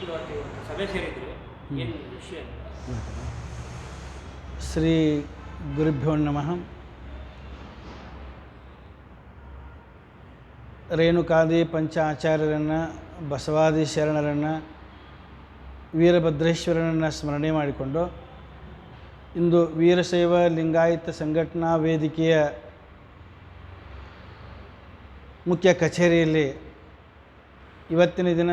ಇವತ್ತು ಸಭೆ ಸೇರಿದ್ರಿ, ಏನು ವಿಷಯ? ಶ್ರೀ ಗುರುಭ್ಯೋ ನಮಃ. ರೇಣುಕಾದಿ ಪಂಚ ಆಚಾರ್ಯರನ್ನು, ಬಸವಾದಿ ಶರಣರನ್ನು, ವೀರಭದ್ರೇಶ್ವರನನ್ನು ಸ್ಮರಣೆ ಮಾಡಿಕೊಂಡು ಇಂದು ವೀರಶೈವ ಲಿಂಗಾಯತ ಸಂಘಟನಾ ವೇದಿಕೆಯ ಮುಖ್ಯ ಕಚೇರಿಯಲ್ಲಿ ಇವತ್ತಿನ ದಿನ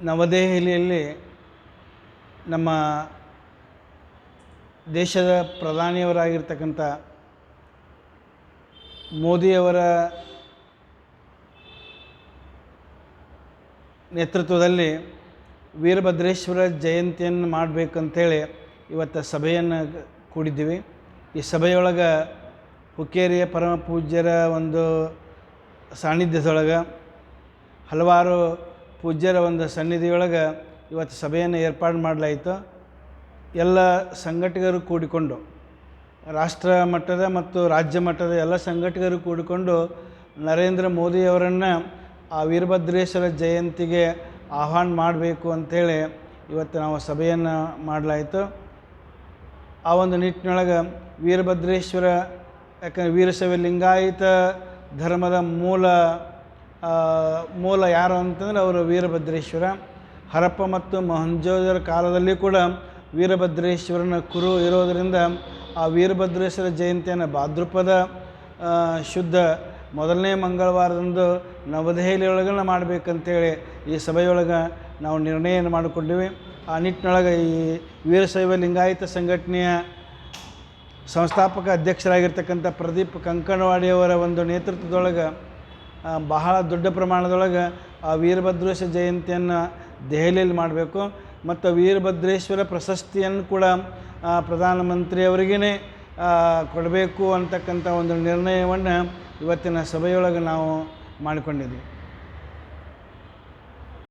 ನವದೆಹಲಿಯಲ್ಲಿ ನಮ್ಮ ದೇಶದ ಪ್ರಧಾನಿಯವರಾಗಿರ್ತಕ್ಕಂಥ ಮೋದಿಯವರ ನೇತೃತ್ವದಲ್ಲಿ ವೀರಭದ್ರೇಶ್ವರ ಜಯಂತಿಯನ್ನು ಮಾಡಬೇಕಂತೇಳಿ ಇವತ್ತು ಸಭೆಯನ್ನು ಕೂಡಿದ್ದೀವಿ. ಈ ಸಭೆಯೊಳಗೆ ಹುಕ್ಕೇರಿಯ ಪರಮ ಪೂಜ್ಯರ ಒಂದು ಸಾನ್ನಿಧ್ಯದೊಳಗೆ ಹಲವಾರು ಪೂಜ್ಯರ ಒಂದು ಸನ್ನಿಧಿಯೊಳಗೆ ಇವತ್ತು ಸಭೆಯನ್ನು ಏರ್ಪಾಡು ಮಾಡಲಾಯಿತು. ಎಲ್ಲ ಸಂಘಟಕರು ಕೂಡಿಕೊಂಡು, ರಾಷ್ಟ್ರ ಮಟ್ಟದ ಮತ್ತು ರಾಜ್ಯ ಮಟ್ಟದ ಎಲ್ಲ ಸಂಘಟಕರು ಕೂಡಿಕೊಂಡು ನರೇಂದ್ರ ಮೋದಿಯವರನ್ನು ಆ ವೀರಭದ್ರೇಶ್ವರ ಜಯಂತಿಗೆ ಆಹ್ವಾನ ಮಾಡಬೇಕು ಅಂಥೇಳಿ ಇವತ್ತು ನಾವು ಸಭೆಯನ್ನು ಮಾಡಲಾಯಿತು. ಆ ಒಂದು ನಿಟ್ಟಿನೊಳಗೆ ವೀರಭದ್ರೇಶ್ವರ, ಯಾಕಂದರೆ ವೀರಶೈವ ಲಿಂಗಾಯತ ಧರ್ಮದ ಮೂಲ ಯಾರು ಅಂತಂದರೆ ಅವರು ವೀರಭದ್ರೇಶ್ವರ. ಹರಪ್ಪ ಮತ್ತು ಮೊಹಂಜೋದರ ಕಾಲದಲ್ಲಿ ಕೂಡ ವೀರಭದ್ರೇಶ್ವರನ ಕುರು ಇರೋದರಿಂದ ಆ ವೀರಭದ್ರೇಶ್ವರ ಜಯಂತಿಯನ್ನು ಭಾದ್ರಪದ ಶುದ್ಧ ಮೊದಲನೇ ಮಂಗಳವಾರದಂದು ನವದೆಹಲಿಯೊಳಗನ್ನು ಮಾಡಬೇಕಂತೇಳಿ ಈ ಸಭೆಯೊಳಗೆ ನಾವು ನಿರ್ಣಯ ಮಾಡಿಕೊಂಡಿವಿ. ಆ ನಿಟ್ಟಿನೊಳಗೆ ಈ ವೀರಶೈವ ಲಿಂಗಾಯತ ಸಂಘಟನೆಯ ಸಂಸ್ಥಾಪಕ ಅಧ್ಯಕ್ಷರಾಗಿರ್ತಕ್ಕಂಥ ಪ್ರದೀಪ್ ಕಂಕಣವಾಡಿಯವರ ಒಂದು ನೇತೃತ್ವದೊಳಗೆ ಬಹಳ ದೊಡ್ಡ ಪ್ರಮಾಣದೊಳಗೆ ಆ ವೀರಭದ್ರೇಶ್ವರ ಜಯಂತಿಯನ್ನು ದೆಹಲಿಯಲ್ಲಿ ಮಾಡಬೇಕು. ಮತ್ತು ವೀರಭದ್ರೇಶ್ವರ ಪ್ರಶಸ್ತಿಯನ್ನು ಕೂಡ ಪ್ರಧಾನಮಂತ್ರಿಯವರಿಗೇ ಕೊಡಬೇಕು ಅಂತಕ್ಕಂಥ ಒಂದು ನಿರ್ಣಯವನ್ನು ಇವತ್ತಿನ ಸಭೆಯೊಳಗೆ ನಾವು ಮಾಡಿಕೊಂಡಿದ್ವಿ.